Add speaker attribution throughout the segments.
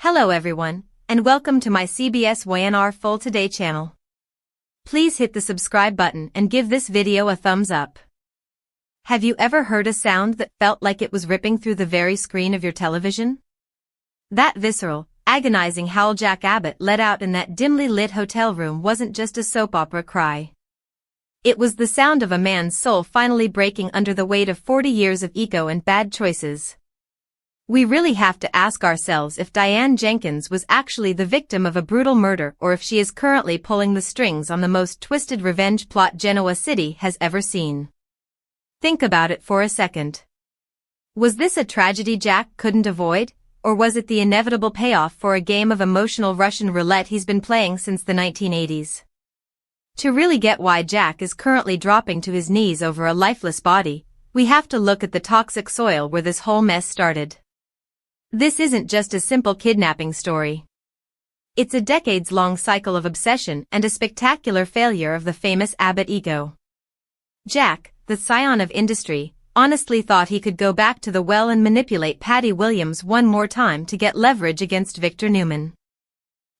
Speaker 1: Hello everyone, and welcome to my CBS YNR Full Today channel. Please hit the subscribe button and give this video a thumbs up. Have you ever heard a sound that felt like it was ripping through the very screen of your television? That visceral, agonizing howl Jack Abbott let out in that dimly lit hotel room wasn't just a soap opera cry. It was the sound of a man's soul finally breaking under the weight of 40 years of ego and bad choices. We really have to ask ourselves if Diane Jenkins was actually the victim of a brutal murder or if she is currently pulling the strings on the most twisted revenge plot Genoa City has ever seen. Think about it for a second. Was this a tragedy Jack couldn't avoid, or was it the inevitable payoff for a game of emotional Russian roulette he's been playing since the 1980s? To really get why Jack is currently dropping to his knees over a lifeless body, we have to look at the toxic soil where this whole mess started. This isn't just a simple kidnapping story. It's a decades-long cycle of obsession and a spectacular failure of the famous Abbott ego. Jack, the scion of industry, honestly thought he could go back to the well and manipulate Patty Williams one more time to get leverage against Victor Newman.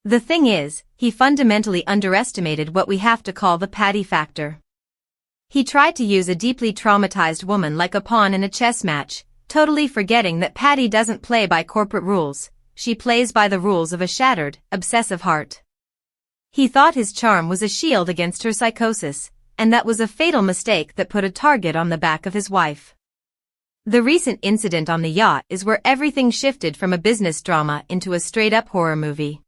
Speaker 1: The thing is, he fundamentally underestimated what we have to call the Patty factor. He tried to use a deeply traumatized woman like a pawn in a chess match, totally forgetting that Patty doesn't play by corporate rules, she plays by the rules of a shattered, obsessive heart. He thought his charm was a shield against her psychosis, and that was a fatal mistake that put a target on the back of his wife. The recent incident on the yacht is where everything shifted from a business drama into a straight-up horror movie.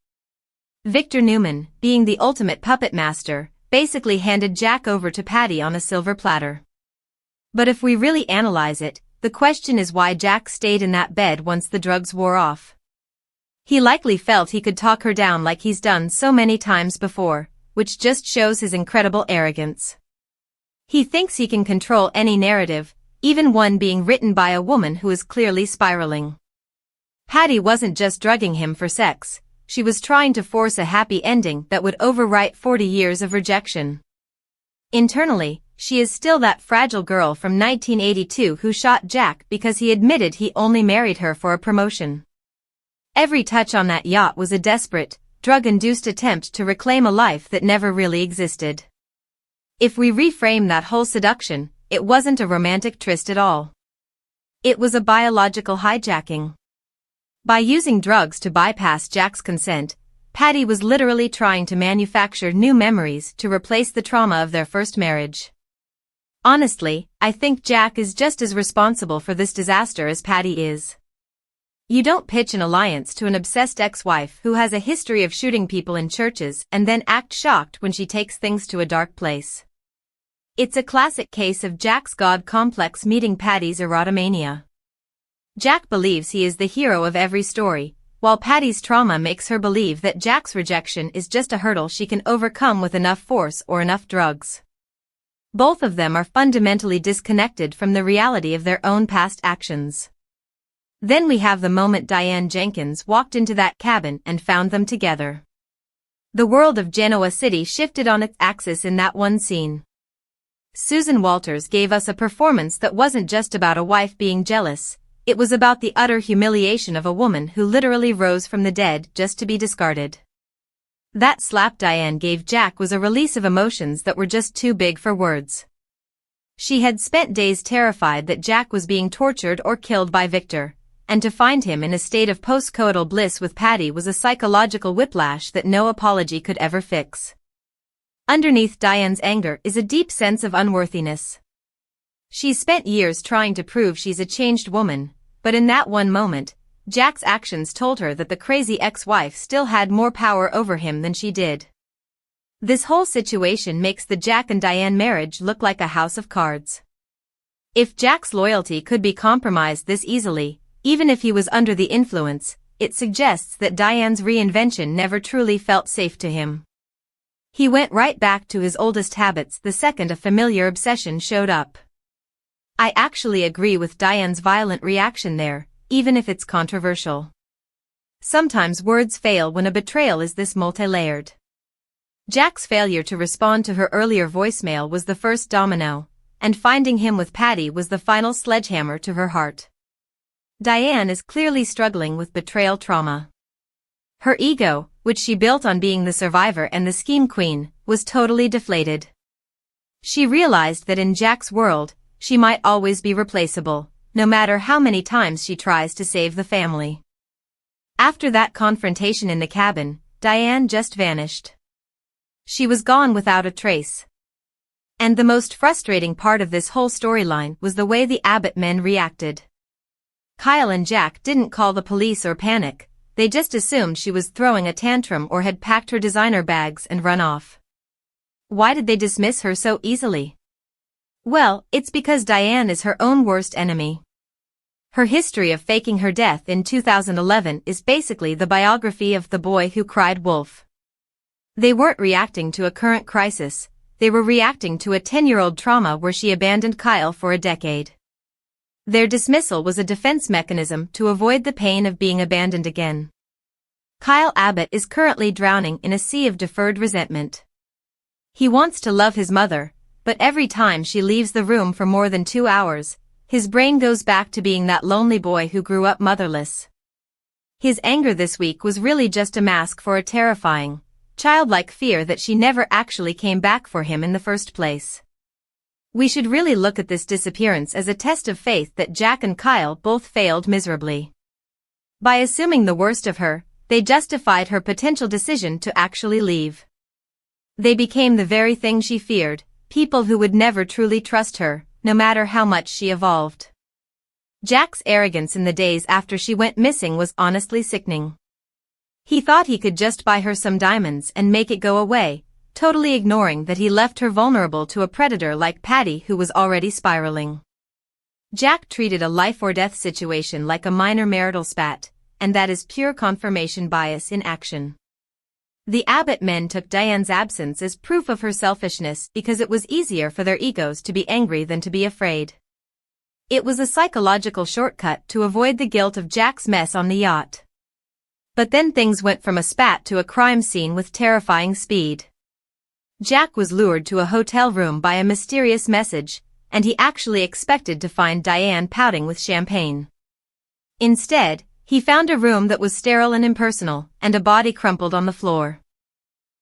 Speaker 1: Victor Newman, being the ultimate puppet master, basically handed Jack over to Patty on a silver platter. But if we really analyze it, the question is why Jack stayed in that bed once the drugs wore off. He likely felt he could talk her down like he's done so many times before, which just shows his incredible arrogance. He thinks he can control any narrative, even one being written by a woman who is clearly spiraling. Patty wasn't just drugging him for sex, she was trying to force a happy ending that would overwrite 40 years of rejection. Internally, she is still that fragile girl from 1982 who shot Jack because he admitted he only married her for a promotion. Every touch on that yacht was a desperate, drug-induced attempt to reclaim a life that never really existed. If we reframe that whole seduction, it wasn't a romantic tryst at all. It was a biological hijacking. By using drugs to bypass Jack's consent, Patty was literally trying to manufacture new memories to replace the trauma of their first marriage. Honestly, I think Jack is just as responsible for this disaster as Patty is. You don't pitch an alliance to an obsessed ex-wife who has a history of shooting people in churches and then act shocked when she takes things to a dark place. It's a classic case of Jack's God complex meeting Patty's erotomania. Jack believes he is the hero of every story, while Patty's trauma makes her believe that Jack's rejection is just a hurdle she can overcome with enough force or enough drugs. Both of them are fundamentally disconnected from the reality of their own past actions. Then we have the moment Diane Jenkins walked into that cabin and found them together. The world of Genoa City shifted on its axis in that one scene. Susan Walters gave us a performance that wasn't just about a wife being jealous, it was about the utter humiliation of a woman who literally rose from the dead just to be discarded. That slap Diane gave Jack was a release of emotions that were just too big for words. She had spent days terrified that Jack was being tortured or killed by Victor, and to find him in a state of post-coital bliss with Patty was a psychological whiplash that no apology could ever fix. Underneath Diane's anger is a deep sense of unworthiness. She's spent years trying to prove she's a changed woman, but in that one moment, Jack's actions told her that the crazy ex-wife still had more power over him than she did. This whole situation makes the Jack and Diane marriage look like a house of cards. If Jack's loyalty could be compromised this easily, even if he was under the influence, it suggests that Diane's reinvention never truly felt safe to him. He went right back to his oldest habits the second a familiar obsession showed up. I actually agree with Diane's violent reaction there, even if it's controversial. Sometimes words fail when a betrayal is this multi-layered. Jack's failure to respond to her earlier voicemail was the first domino, and finding him with Patty was the final sledgehammer to her heart. Diane is clearly struggling with betrayal trauma. Her ego, which she built on being the survivor and the scheme queen, was totally deflated. She realized that in Jack's world, she might always be replaceable, no matter how many times she tries to save the family. After that confrontation in the cabin, Diane just vanished. She was gone without a trace. And the most frustrating part of this whole storyline was the way the Abbott men reacted. Kyle and Jack didn't call the police or panic, they just assumed she was throwing a tantrum or had packed her designer bags and run off. Why did they dismiss her so easily? Well, it's because Diane is her own worst enemy. Her history of faking her death in 2011 is basically the biography of the boy who cried wolf. They weren't reacting to a current crisis, they were reacting to a 10-year-old trauma where she abandoned Kyle for a decade. Their dismissal was a defense mechanism to avoid the pain of being abandoned again. Kyle Abbott is currently drowning in a sea of deferred resentment. He wants to love his mother, but every time she leaves the room for more than 2 hours, his brain goes back to being that lonely boy who grew up motherless. His anger this week was really just a mask for a terrifying, childlike fear that she never actually came back for him in the first place. We should really look at this disappearance as a test of faith that Jack and Kyle both failed miserably. By assuming the worst of her, they justified her potential decision to actually leave. They became the very thing she feared, people who would never truly trust her, no matter how much she evolved. Jack's arrogance in the days after she went missing was honestly sickening. He thought he could just buy her some diamonds and make it go away, totally ignoring that he left her vulnerable to a predator like Patty who was already spiraling. Jack treated a life-or-death situation like a minor marital spat, and that is pure confirmation bias in action. The Abbott men took Diane's absence as proof of her selfishness because it was easier for their egos to be angry than to be afraid. It was a psychological shortcut to avoid the guilt of Jack's mess on the yacht. But then things went from a spat to a crime scene with terrifying speed. Jack was lured to a hotel room by a mysterious message, and he actually expected to find Diane pouting with champagne. Instead, he found a room that was sterile and impersonal, and a body crumpled on the floor.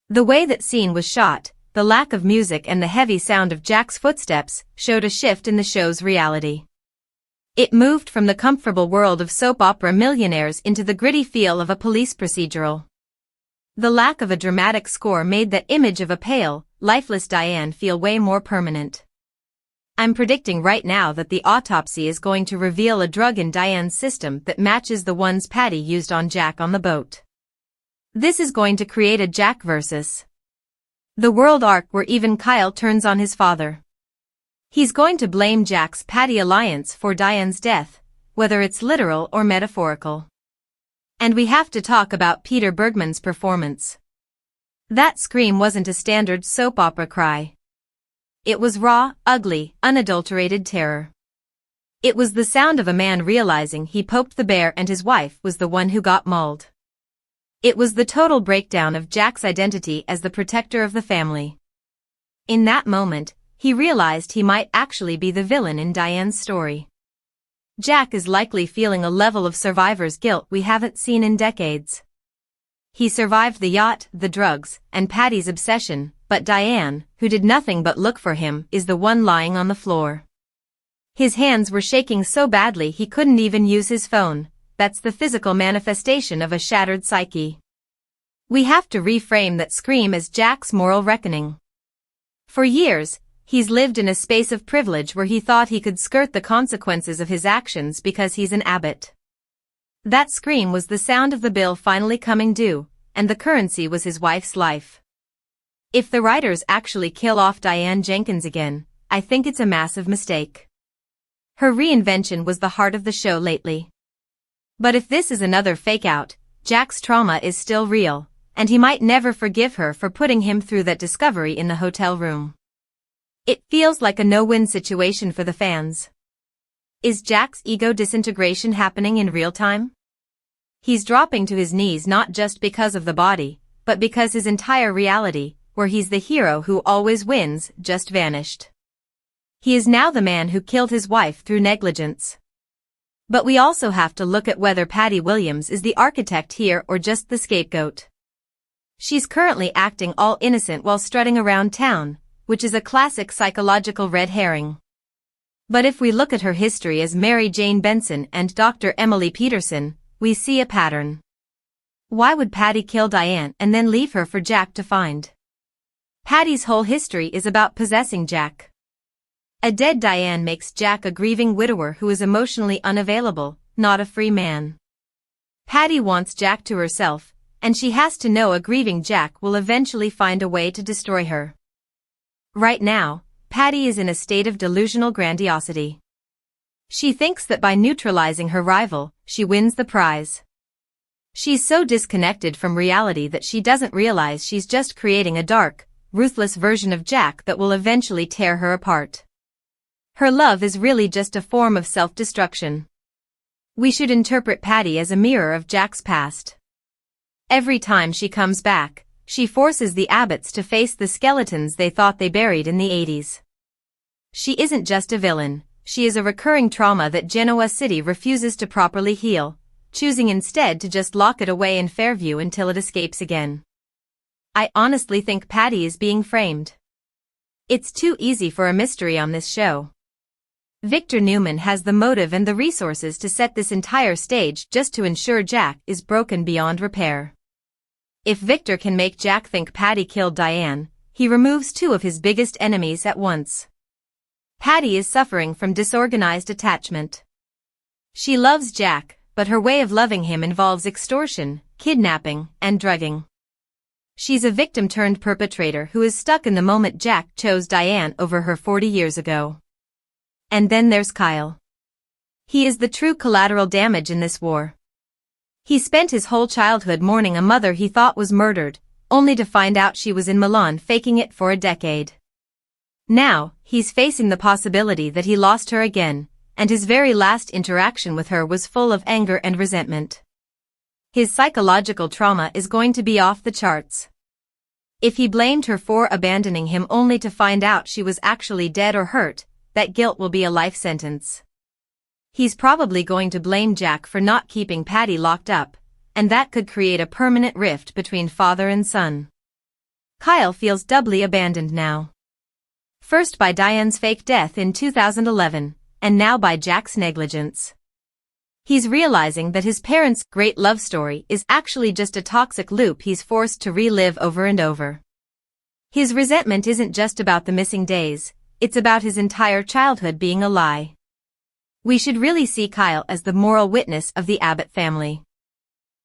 Speaker 1: The way that scene was shot, the lack of music and the heavy sound of Jack's footsteps showed a shift in the show's reality. It moved from the comfortable world of soap opera millionaires into the gritty feel of a police procedural. The lack of a dramatic score made that image of a pale, lifeless Diane feel way more permanent. I'm predicting right now that the autopsy is going to reveal a drug in Diane's system that matches the ones Patty used on Jack on the boat. This is going to create a Jack versus the world arc where even Kyle turns on his father. He's going to blame Jack's Patty alliance for Diane's death, whether it's literal or metaphorical. And we have to talk about Peter Bergman's performance. That scream wasn't a standard soap opera cry. It was raw, ugly, unadulterated terror. It was the sound of a man realizing he poked the bear and his wife was the one who got mauled. It was the total breakdown of Jack's identity as the protector of the family. In that moment, he realized he might actually be the villain in Diane's story. Jack is likely feeling a level of survivor's guilt we haven't seen in decades. He survived the yacht, the drugs, and Patty's obsession, but Diane, who did nothing but look for him, is the one lying on the floor. His hands were shaking so badly he couldn't even use his phone. That's the physical manifestation of a shattered psyche. We have to reframe that scream as Jack's moral reckoning. For years, he's lived in a space of privilege where he thought he could skirt the consequences of his actions because he's an Abbott. That scream was the sound of the bill finally coming due, and the currency was his wife's life. If the writers actually kill off Diane Jenkins again, I think it's a massive mistake. Her reinvention was the heart of the show lately. But if this is another fake-out, Jack's trauma is still real, and he might never forgive her for putting him through that discovery in the hotel room. It feels like a no-win situation for the fans. Is Jack's ego disintegration happening in real time? He's dropping to his knees not just because of the body, but because his entire reality, where he's the hero who always wins, just vanished. He is now the man who killed his wife through negligence. But we also have to look at whether Patty Williams is the architect here or just the scapegoat. She's currently acting all innocent while strutting around town, which is a classic psychological red herring. But if we look at her history as Mary Jane Benson and Dr. Emily Peterson, we see a pattern. Why would Patty kill Diane and then leave her for Jack to find? Patty's whole history is about possessing Jack. A dead Diane makes Jack a grieving widower who is emotionally unavailable, not a free man. Patty wants Jack to herself, and she has to know a grieving Jack will eventually find a way to destroy her. Right now, Patty is in a state of delusional grandiosity. She thinks that by neutralizing her rival, she wins the prize. She's so disconnected from reality that she doesn't realize she's just creating a dark, ruthless version of Jack that will eventually tear her apart. Her love is really just a form of self-destruction. We should interpret Patty as a mirror of Jack's past. Every time she comes back, she forces the Abbotts to face the skeletons they thought they buried in the 80s. She isn't just a villain, she is a recurring trauma that Genoa City refuses to properly heal, choosing instead to just lock it away in Fairview until it escapes again. I honestly think Patty is being framed. It's too easy for a mystery on this show. Victor Newman has the motive and the resources to set this entire stage just to ensure Jack is broken beyond repair. If Victor can make Jack think Patty killed Diane, he removes two of his biggest enemies at once. Patty is suffering from disorganized attachment. She loves Jack, but her way of loving him involves extortion, kidnapping, and drugging. She's a victim-turned-perpetrator who is stuck in the moment Jack chose Diane over her 40 years ago. And then there's Kyle. He is the true collateral damage in this war. He spent his whole childhood mourning a mother he thought was murdered, only to find out she was in Milan faking it for a decade. Now, he's facing the possibility that he lost her again, and his very last interaction with her was full of anger and resentment. His psychological trauma is going to be off the charts. If he blamed her for abandoning him only to find out she was actually dead or hurt, that guilt will be a life sentence. He's probably going to blame Jack for not keeping Patty locked up, and that could create a permanent rift between father and son. Kyle feels doubly abandoned now. First by Diane's fake death in 2011, and now by Jack's negligence. He's realizing that his parents' great love story is actually just a toxic loop he's forced to relive over and over. His resentment isn't just about the missing days, it's about his entire childhood being a lie. We should really see Kyle as the moral witness of the Abbott family.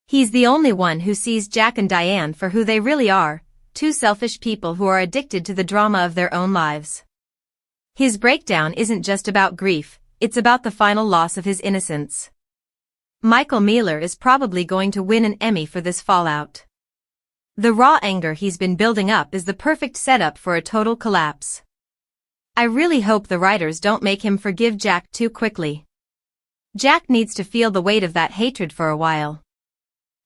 Speaker 1: He's the only one who sees Jack and Diane for who they really are, two selfish people who are addicted to the drama of their own lives. His breakdown isn't just about grief, it's about the final loss of his innocence. Michael Mealer is probably going to win an Emmy for this fallout. The raw anger he's been building up is the perfect setup for a total collapse. I really hope the writers don't make him forgive Jack too quickly. Jack needs to feel the weight of that hatred for a while.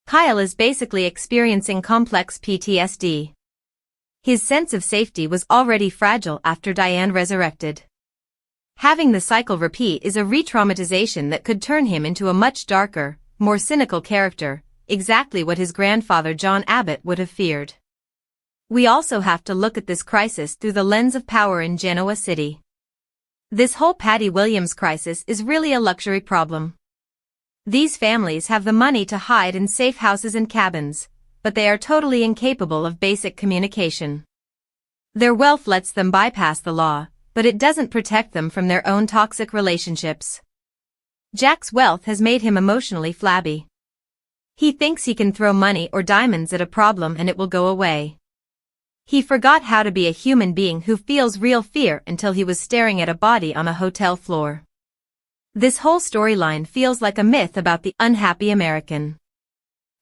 Speaker 1: Kyle is basically experiencing complex PTSD. His sense of safety was already fragile after Diane resurrected. Having the cycle repeat is a re-traumatization that could turn him into a much darker, more cynical character, exactly what his grandfather John Abbott would have feared. We also have to look at this crisis through the lens of power in Genoa City. This whole Patty Williams crisis is really a luxury problem. These families have the money to hide in safe houses and cabins, but they are totally incapable of basic communication. Their wealth lets them bypass the law, but it doesn't protect them from their own toxic relationships. Jack's wealth has made him emotionally flabby. He thinks he can throw money or diamonds at a problem and it will go away. He forgot how to be a human being who feels real fear until he was staring at a body on a hotel floor. This whole storyline feels like a myth about the unhappy American.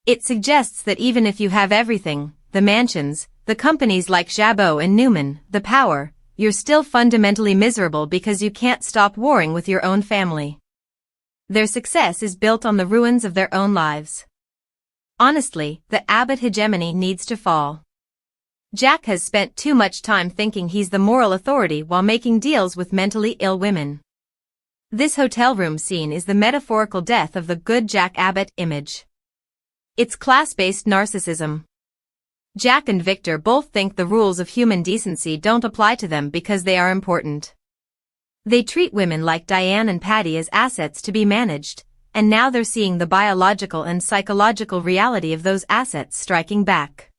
Speaker 1: It suggests that even if you have everything, the mansions, the companies like Jabot and Newman, the power, you're still fundamentally miserable because you can't stop warring with your own family. Their success is built on the ruins of their own lives. Honestly, the Abbott hegemony needs to fall. Jack has spent too much time thinking he's the moral authority while making deals with mentally ill women. This hotel room scene is the metaphorical death of the good Jack Abbott image. It's class-based narcissism. Jack and Victor both think the rules of human decency don't apply to them because they are important. They treat women like Diane and Patty as assets to be managed, and now they're seeing the biological and psychological reality of those assets striking back.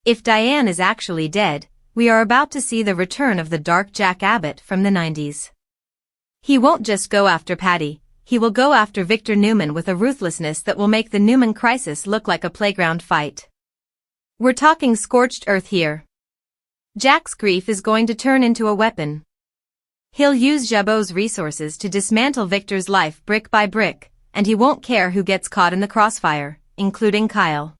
Speaker 1: If Diane is actually dead, we are about to see the return of the dark Jack Abbott from the 90s. He won't just go after Patty, he will go after Victor Newman with a ruthlessness that will make the Newman crisis look like a playground fight. We're talking scorched earth here. Jack's grief is going to turn into a weapon. He'll use Jabot's resources to dismantle Victor's life brick by brick, and he won't care who gets caught in the crossfire, including Kyle.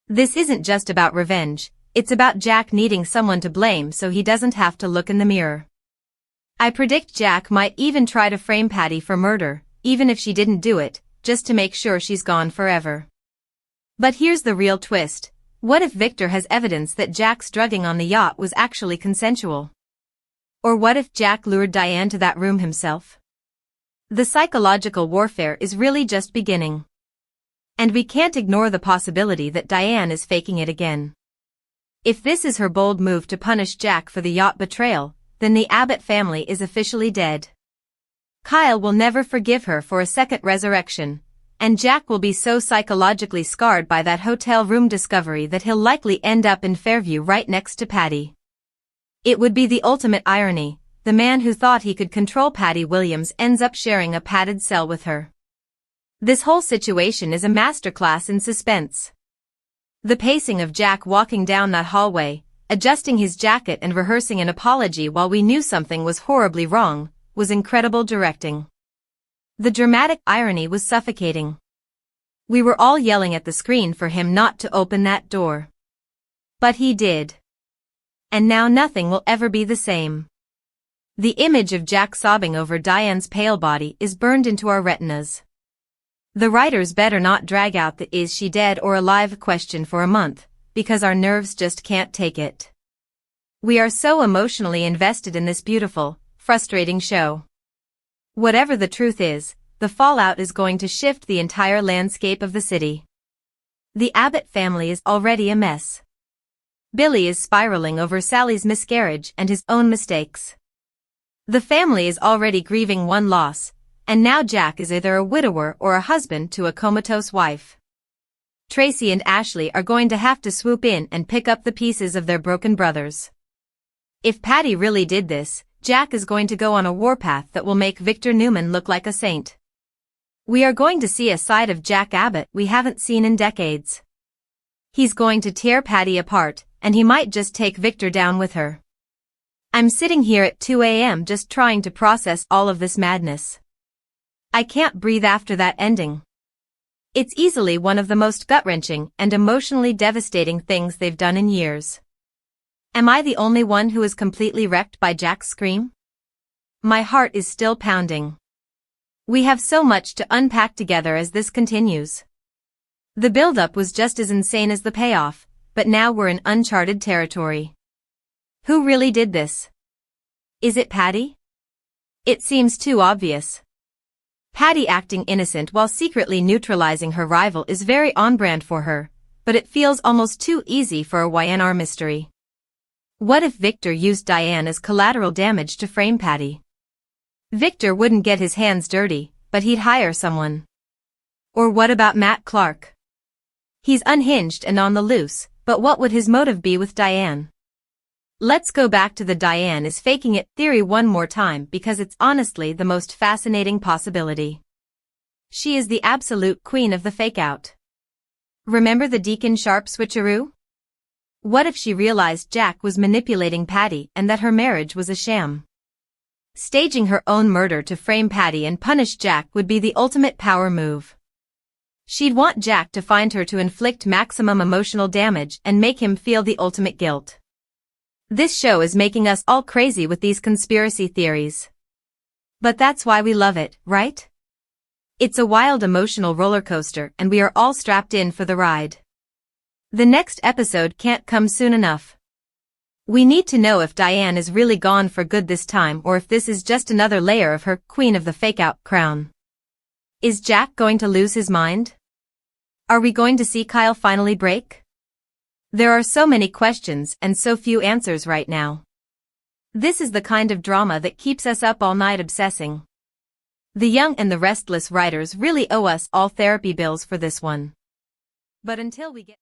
Speaker 1: This isn't just about revenge, it's about Jack needing someone to blame so he doesn't have to look in the mirror. I predict Jack might even try to frame Patty for murder, even if she didn't do it, just to make sure she's gone forever. But here's the real twist. What if Victor has evidence that Jack's drugging on the yacht was actually consensual? Or what if Jack lured Diane to that room himself? The psychological warfare is really just beginning. And we can't ignore the possibility that Diane is faking it again. If this is her bold move to punish Jack for the yacht betrayal, then the Abbott family is officially dead. Kyle will never forgive her for a second resurrection, and Jack will be so psychologically scarred by that hotel room discovery that he'll likely end up in Fairview right next to Patty. It would be the ultimate irony, the man who thought he could control Patty Williams ends up sharing a padded cell with her. This whole situation is a masterclass in suspense. The pacing of Jack walking down that hallway, adjusting his jacket and rehearsing an apology while we knew something was horribly wrong, was incredible directing. The dramatic irony was suffocating. We were all yelling at the screen for him not to open that door. But he did. And now nothing will ever be the same. The image of Jack sobbing over Diane's pale body is burned into our retinas. The writers better not drag out the is she dead or alive question for a month, because our nerves just can't take it. We are so emotionally invested in this beautiful, frustrating show. Whatever the truth is, the fallout is going to shift the entire landscape of the city. The Abbott family is already a mess. Billy is spiraling over Sally's miscarriage and his own mistakes. The family is already grieving one loss, and now Jack is either a widower or a husband to a comatose wife. Tracy and Ashley are going to have to swoop in and pick up the pieces of their broken brothers. If Patty really did this, Jack is going to go on a warpath that will make Victor Newman look like a saint. We are going to see a side of Jack Abbott we haven't seen in decades. He's going to tear Patty apart, and he might just take Victor down with her. I'm sitting here at 2 a.m. just trying to process all of this madness. I can't breathe after that ending. It's easily one of the most gut-wrenching and emotionally devastating things they've done in years. Am I the only one who is completely wrecked by Jack's scream? My heart is still pounding. We have so much to unpack together as this continues. The build-up was just as insane as the payoff, but now we're in uncharted territory. Who really did this? Is it Patty? It seems too obvious. Patty acting innocent while secretly neutralizing her rival is very on-brand for her, but it feels almost too easy for a YNR mystery. What if Victor used Diane as collateral damage to frame Patty? Victor wouldn't get his hands dirty, but he'd hire someone. Or what about Matt Clark? He's unhinged and on the loose, but what would his motive be with Diane? Let's go back to the Diane is faking it theory one more time because it's honestly the most fascinating possibility. She is the absolute queen of the fake-out. Remember the Deacon Sharp switcheroo? What if she realized Jack was manipulating Patty and that her marriage was a sham? Staging her own murder to frame Patty and punish Jack would be the ultimate power move. She'd want Jack to find her to inflict maximum emotional damage and make him feel the ultimate guilt. This show is making us all crazy with these conspiracy theories. But that's why we love it, right? It's a wild emotional roller coaster and we are all strapped in for the ride. The next episode can't come soon enough. We need to know if Diane is really gone for good this time or if this is just another layer of her Queen of the Fake-Out crown. Is Jack going to lose his mind? Are we going to see Kyle finally break? There are so many questions and so few answers right now. This is the kind of drama that keeps us up all night obsessing. The Young and the Restless writers really owe us all therapy bills for this one. But until we get